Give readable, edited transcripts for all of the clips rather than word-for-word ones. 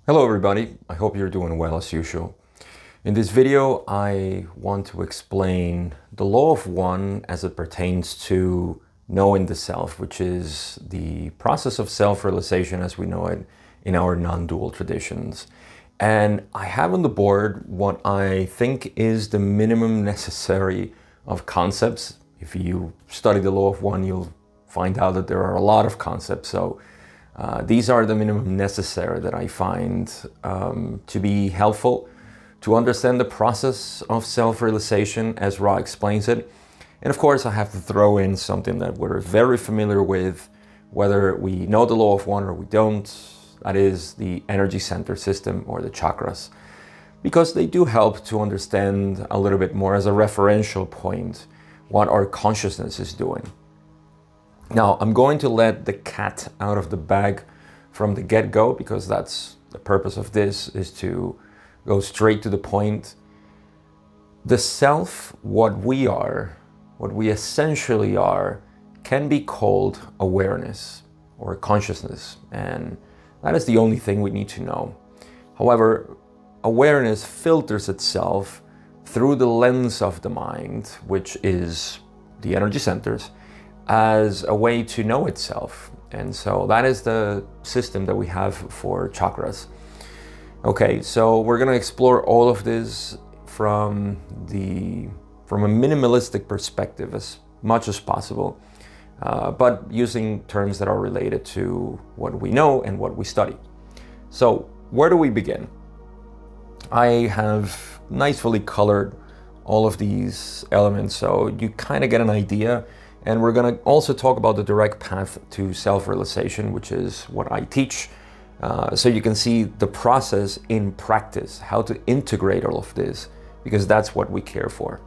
Hello everybody, I hope you're doing well as usual. In this video I want to explain the law of one as it pertains to knowing the self, which is the process of self-realization as we know it in our non-dual traditions. And I have on the board what I think is the minimum necessary of concepts. If you study the law of one, you'll find out that there are a lot of concepts. So these are the minimum necessary that I find to be helpful to understand the process of self-realization as Ra explains it. And of course, I have to throw in something that we're very familiar with, whether we know the law of one or we don't. That is the energy center system or the chakras, because they do help to understand a little bit more as a referential point what our consciousness is doing. Now, I'm going to let the cat out of the bag from the get-go, because that's the purpose of this, is to go straight to the point. The self, what we are, what we essentially are, can be called awareness or consciousness, and that is the only thing we need to know. However, awareness filters itself through the lens of the mind, which is the energy centers, as a way to know itself. And so that is the system that we have for chakras. Okay, so we're going to explore all of this from a minimalistic perspective as much as possible, but using terms that are related to what we know and what we study. So where do we begin? I have nicely colored all of these elements so you kind of get an idea. And we're going to also talk about the direct path to self-realization, which is what I teach. So you can see the process in practice, how to integrate all of this, because that's what we care for.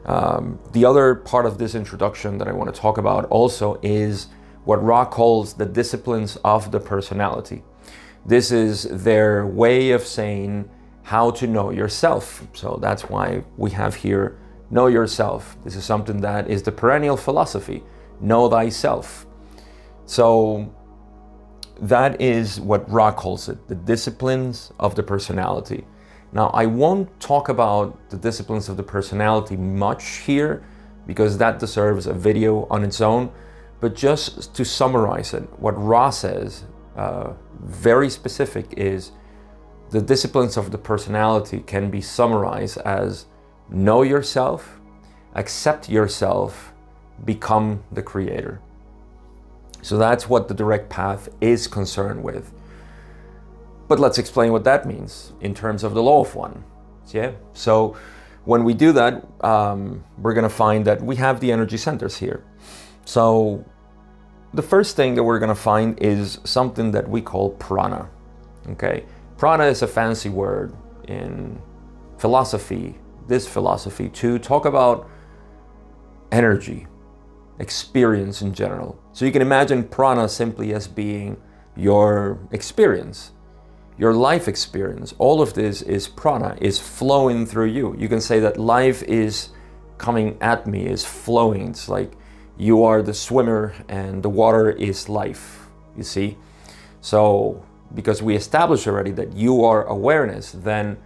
The other part of this introduction that I want to talk about also is what Ra calls the disciplines of the personality. This is their way of saying how to know yourself. So that's why we have here know yourself. This is something that is the perennial philosophy, know thyself. So that is what Ra calls it, the disciplines of the personality. Now, I won't talk about the disciplines of the personality much here, because that deserves a video on its own. But just to summarize it, what Ra says, very specific, is the disciplines of the personality can be summarized as know yourself, accept yourself, become the creator. So that's what the direct path is concerned with. But let's explain what that means in terms of the law of one. Yeah. So when we do that, we're going to find that we have the energy centers here. So the first thing that we're going to find is something that we call prana. Okay. Prana is a fancy word in philosophy, this philosophy, to talk about energy, experience in general. So you can imagine prana simply as being your experience, your life experience. All of this is prana, is flowing through you. You can say that life is coming at me, is flowing. It's like you are the swimmer and the water is life, you see? So because we established already that you are awareness, then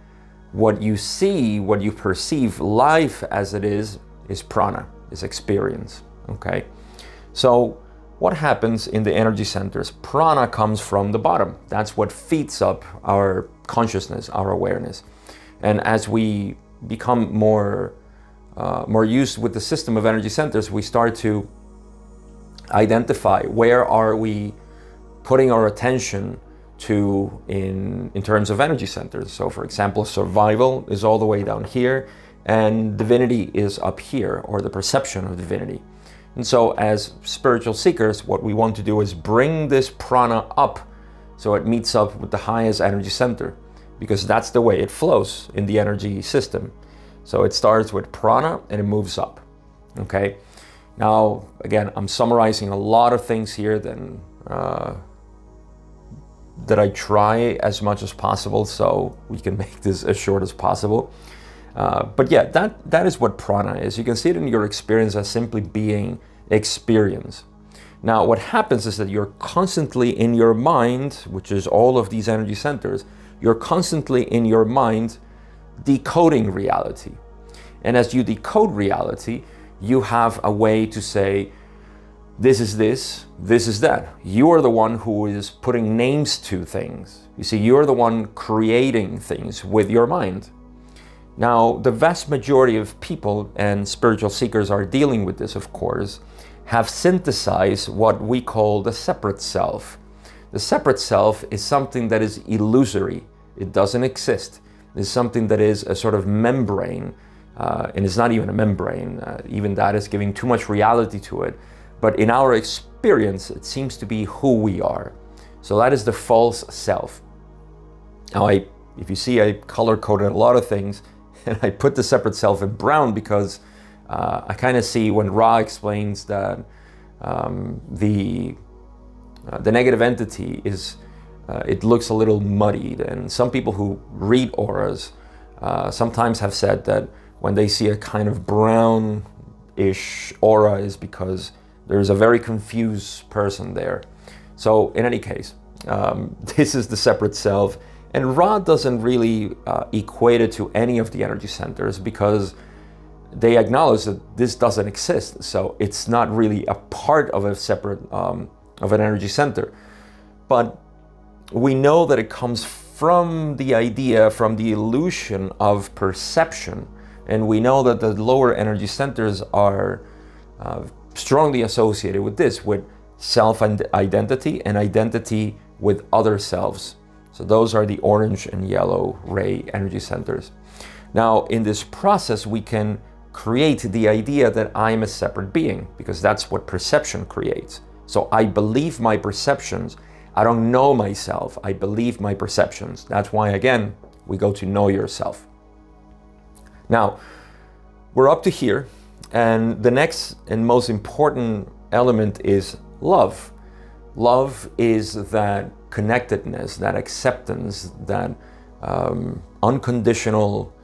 what you see, what you perceive life as it is prana, is experience, okay? So what happens in the energy centers? Prana comes from the bottom. That's what feeds up our consciousness, our awareness. And as we become more used with the system of energy centers, we start to identify where are we putting our attention to in terms of energy centers. So for example, survival is all the way down here and divinity is up here, or the perception of divinity. And so as spiritual seekers, what we want to do is bring this prana up so it meets up with the highest energy center, because that's the way it flows in the energy system. So it starts with prana and it moves up. Okay. Now, again, I'm summarizing a lot of things here that I try as much as possible so we can make this as short as possible. But yeah, that is what prana is. You can see it in your experience as simply being experience. Now, what happens is that you're constantly in your mind, which is all of these energy centers, you're constantly in your mind decoding reality. And as you decode reality, you have a way to say, this is this, this is that. You are the one who is putting names to things. You see, you're the one creating things with your mind. Now, the vast majority of people, and spiritual seekers are dealing with this, of course, have synthesized what we call the separate self. The separate self is something that is illusory. It doesn't exist. It's something that is a sort of membrane, and it's not even a membrane. Even that is giving too much reality to it. But in our experience, it seems to be who we are. So that is the false self. Now, if you see, I color-coded a lot of things, and I put the separate self in brown because I kind of see when Ra explains that the negative entity is, it looks a little muddied. And some people who read auras sometimes have said that when they see a kind of brownish aura is because there's a very confused person there. So in any case, this is the separate self. And Ra doesn't really equate it to any of the energy centers because they acknowledge that this doesn't exist. So it's not really a part of a separate, of an energy center. But we know that it comes from the idea, from the illusion of perception. And we know that the lower energy centers are strongly associated with this, with self-identity and identity with other selves. So those are the orange and yellow ray energy centers. Now, in this process, we can create the idea that I'm a separate being, because that's what perception creates. So I believe my perceptions. I don't know myself. I believe my perceptions. That's why, again, we go to know yourself. Now, we're up to here, and the next and most important element is love. Love is that connectedness, that acceptance, that unconditional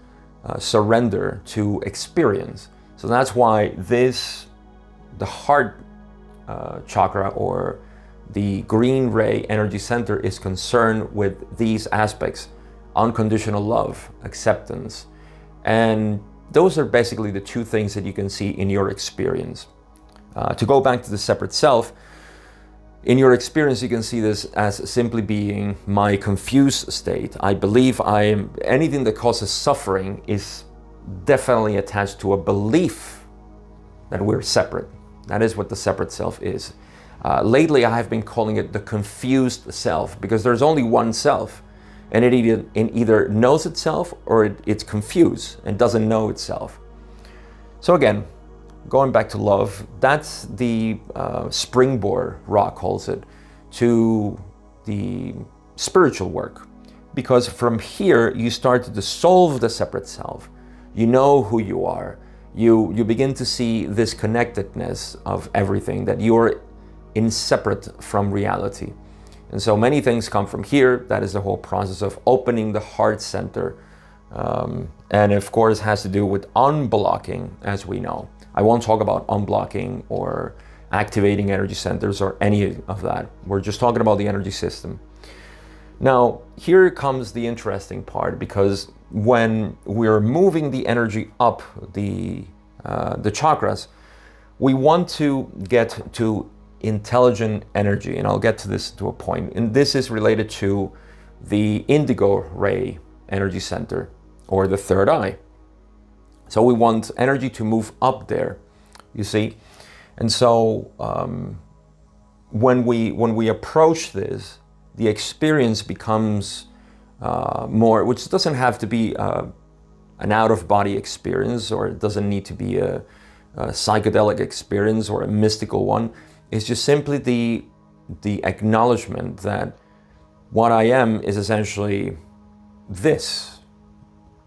surrender to experience. So that's why the heart chakra, or the green ray energy center, is concerned with these aspects: unconditional love, acceptance. And those are basically the two things that you can see in your experience. To go back to the separate self, in your experience, you can see this as simply being my confused state. I believe anything that causes suffering is definitely attached to a belief that we're separate. That is what the separate self is. Lately, I have been calling it the confused self, because there's only one self, and it either knows itself or it's confused and doesn't know itself. So again, going back to love, that's the springboard, Ra calls it, to the spiritual work. Because from here, you start to dissolve the separate self. You know who you are. You begin to see this connectedness of everything, that you're inseparate from reality. And so many things come from here. That is the whole process of opening the heart center. And of course, has to do with unblocking, as we know. I won't talk about unblocking or activating energy centers or any of that. We're just talking about the energy system. Now, here comes the interesting part, because when we're moving the energy up the chakras, we want to get to intelligent energy, and I'll get to this to a point. And this is related to the indigo ray energy center, or the third eye. So we want energy to move up there, you see. And so when we approach this, the experience becomes more, which doesn't have to be an out-of-body experience, or it doesn't need to be a psychedelic experience or a mystical one. It's just simply the acknowledgement that what I am is essentially this.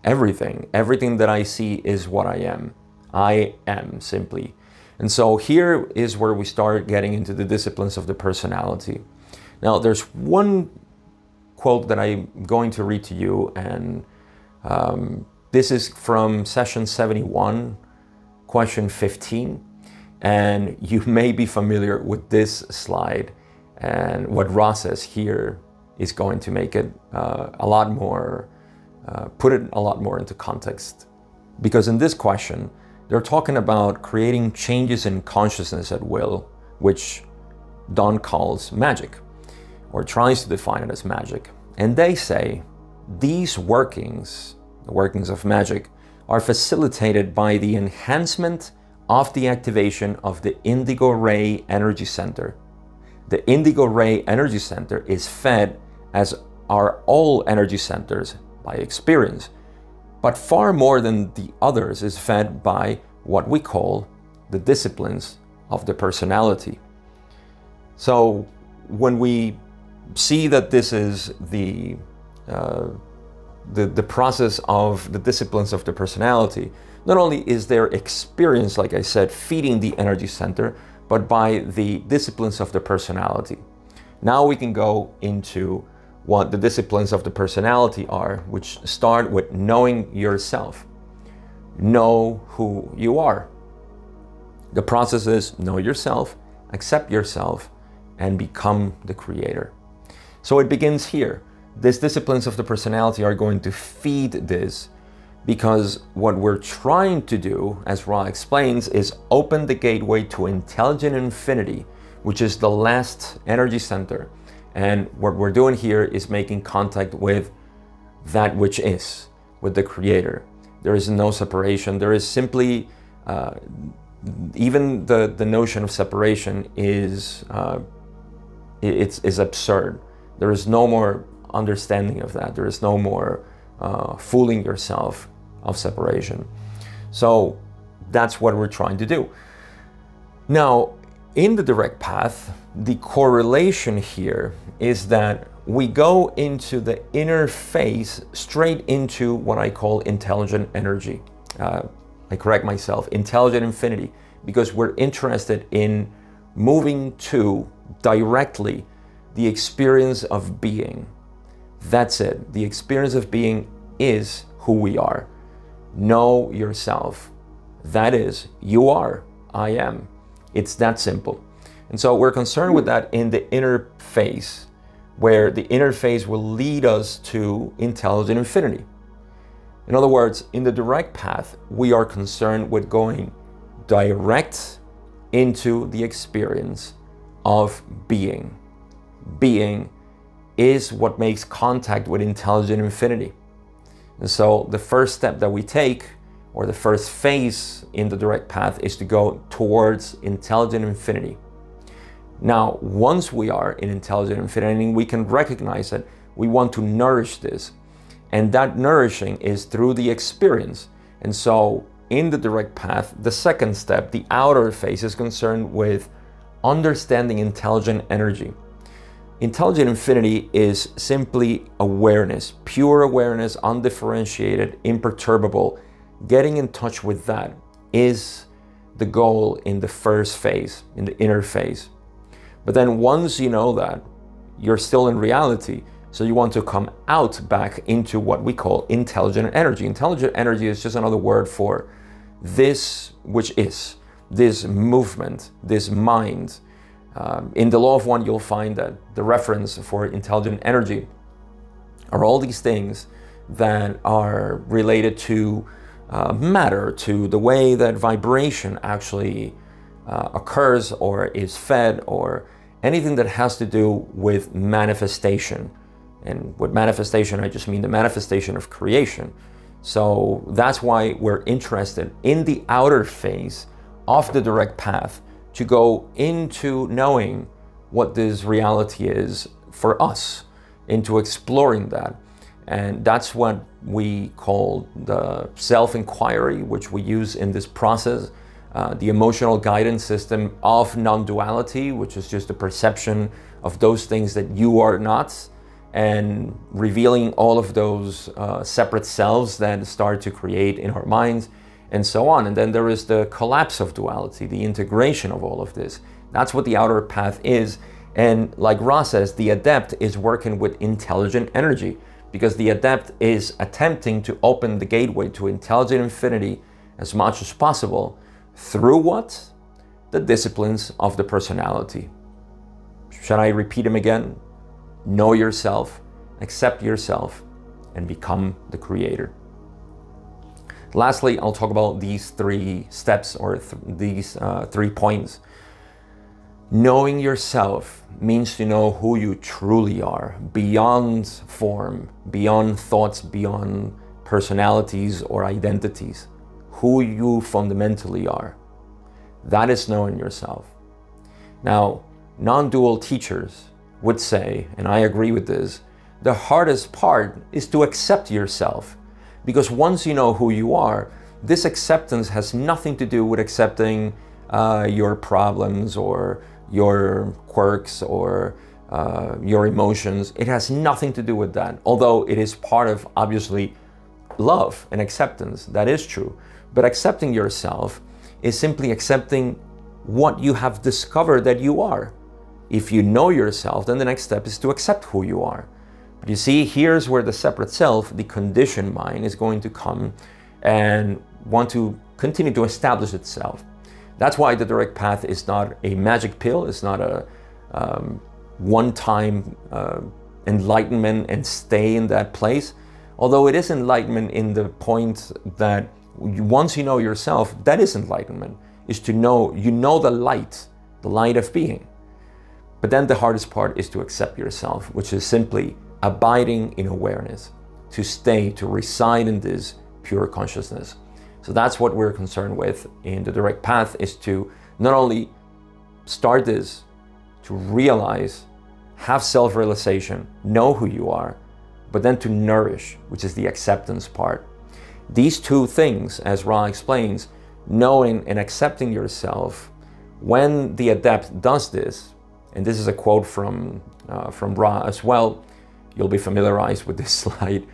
Everything that I see is what I am. I am, simply. And so here is where we start getting into the disciplines of the personality. Now, there's one quote that I'm going to read to you, and this is from session 71, question 15. And you may be familiar with this slide, and what Ra says here is going to make it a lot more, put it a lot more into context. Because in this question, they're talking about creating changes in consciousness at will, which Don calls magic, or tries to define it as magic. And they say these workings, the workings of magic, are facilitated by the enhancement of the activation of the indigo ray energy center. The indigo ray energy center is fed, as are all energy centers, by experience, but far more than the others is fed by what we call the disciplines of the personality. So when we see that this is the process of the disciplines of the personality, not only is their experience, like I said, feeding the energy center, but by the disciplines of the personality. Now we can go into what the disciplines of the personality are, which start with knowing yourself. Know who you are. The process is know yourself, accept yourself, and become the creator. So it begins here. These disciplines of the personality are going to feed this, because what we're trying to do, as Ra explains, is open the gateway to intelligent infinity, which is the last energy center. And what we're doing here is making contact with that which is, with the creator. There is no separation. There is simply, even the notion of separation is absurd. There is no more understanding of that. There is no more fooling yourself of separation. So that's what we're trying to do. Now, in the direct path, the correlation here is that we go into the inner phase, straight into what I call intelligent energy. I correct myself, intelligent infinity, because we're interested in moving to directly the experience of being. That's it. The experience of being is who we are. Know yourself. That is, you are, I am. It's that simple. And so we're concerned with that in the inner phase, where the inner phase will lead us to intelligent infinity. In other words, in the direct path, we are concerned with going direct into the experience of being. Being is what makes contact with intelligent infinity. And so the first step that we take, or the first phase in the direct path, is to go towards intelligent infinity. Now, once we are in intelligent infinity, we can recognize that we want to nourish this. And that nourishing is through the experience. And so in the direct path, the second step, the outer phase, is concerned with understanding intelligent energy. Intelligent infinity is simply awareness, pure awareness, undifferentiated, imperturbable. Getting in touch with that is the goal in the first phase, in the inner phase. But then once you know that, you're still in reality. So you want to come out back into what we call intelligent energy. Intelligent energy is just another word for this which is, this movement, this mind. In the law of one, you'll find that the reference for intelligent energy are all these things that are related to matter, to the way that vibration actually occurs or is fed, or anything that has to do with manifestation. And with manifestation, I just mean the manifestation of creation. So that's why we're interested in the outer phase of the direct path, to go into knowing what this reality is for us, into exploring that. And that's what we call the self-inquiry, which we use in this process, the emotional guidance system of non-duality, which is just the perception of those things that you are not, and revealing all of those separate selves that start to create in our minds, and so on. And then there is the collapse of duality, the integration of all of this. That's what the outer path is. And like Ra says, the adept is working with intelligent energy, because the adept is attempting to open the gateway to intelligent infinity as much as possible. Through what? the disciplines of the personality. Should I repeat them again? Know yourself, accept yourself, and become the creator. Lastly, I'll talk about these 3 steps or these 3 points. Knowing yourself means to know who you truly are, beyond form, beyond thoughts, beyond personalities or identities, who you fundamentally are. That is knowing yourself. Now, non-dual teachers would say, and I agree with this, the hardest part is to accept yourself. Because once you know who you are, this acceptance has nothing to do with accepting your problems or your quirks or your emotions. It has nothing to do with that. Although it is part of, obviously, love and acceptance. That is true. But accepting yourself is simply accepting what you have discovered that you are. If you know yourself, then the next step is to accept who you are. But you see, here's where the separate self, the conditioned mind, is going to come and want to continue to establish itself. That's why the direct path is not a magic pill. It's not a one-time enlightenment and stay in that place. Although it is enlightenment in the point that once you know yourself, that is enlightenment, is to know, you know the light of being. But then the hardest part is to accept yourself, which is simply abiding in awareness, to stay, to reside in this pure consciousness. So that's what we're concerned with in the direct path, is to not only start this, to realize, have self-realization, know who you are, but then to nourish, which is the acceptance part. These 2 things, as Ra explains, knowing and accepting yourself, when the adept does this, and this is a quote from Ra as well, you'll be familiarized with this slide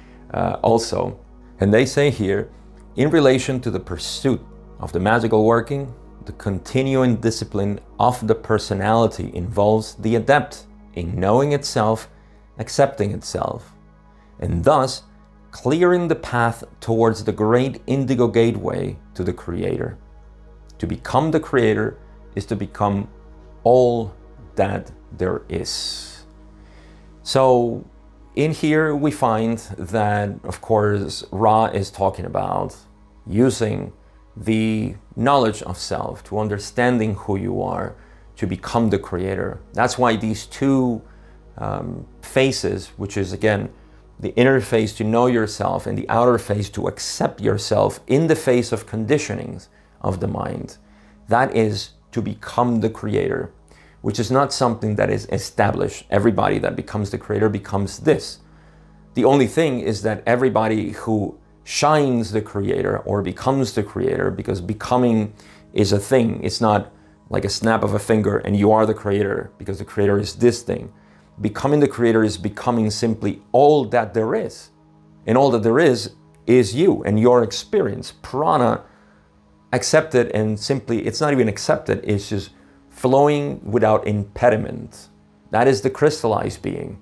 also. And they say here, in relation to the pursuit of the magical working, the continuing discipline of the personality involves the adept in knowing itself, accepting itself, and thus clearing the path towards the great indigo gateway to the creator. To become the creator is to become all that there is. So in here we find that, of course, Ra is talking about using the knowledge of self, to understanding who you are, to become the creator. That's why these 2 phases, which is again, the inner phase to know yourself and the outer phase to accept yourself in the face of conditionings of the mind, that is to become the creator, which is not something that is established. Everybody that becomes the creator becomes this. The only thing is that everybody who shines the creator or becomes the creator, because becoming is a thing. It's not like a snap of a finger and you are the creator, because the creator is this thing. Becoming the creator is becoming simply all that there is. And all that there is you and your experience. Prana, accepted, and simply, it's not even accepted, it's just flowing without impediment. That is the crystallized being,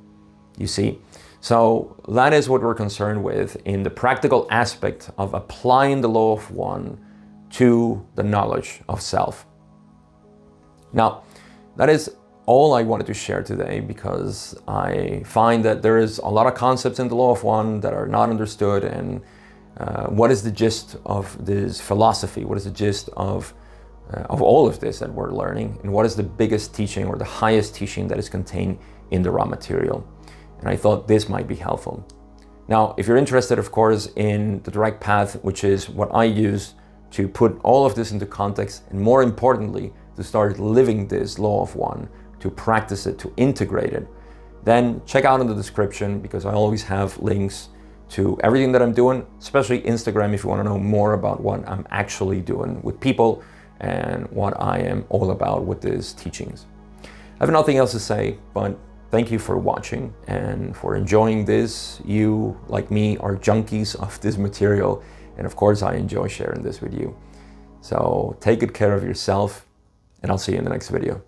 you see. So that is what we're concerned with in the practical aspect of applying the law of one to the knowledge of self. Now, that is all I wanted to share today, because I find that there is a lot of concepts in the law of one that are not understood. And what is the gist of this philosophy? What is the gist of all of this that we're learning? And what is the biggest teaching or the highest teaching that is contained in the raw material? And I thought this might be helpful. Now, if you're interested, of course, in the direct path, which is what I use to put all of this into context, and more importantly, to start living this law of one, to practice it, to integrate it, then check out in the description, because I always have links to everything that I'm doing, especially Instagram, if you want to know more about what I'm actually doing with people and what I am all about with these teachings. I have nothing else to say, but thank you for watching and for enjoying this. You, like me, are junkies of this material, and of course I enjoy sharing this with you. So take good care of yourself, and I'll see you in the next video.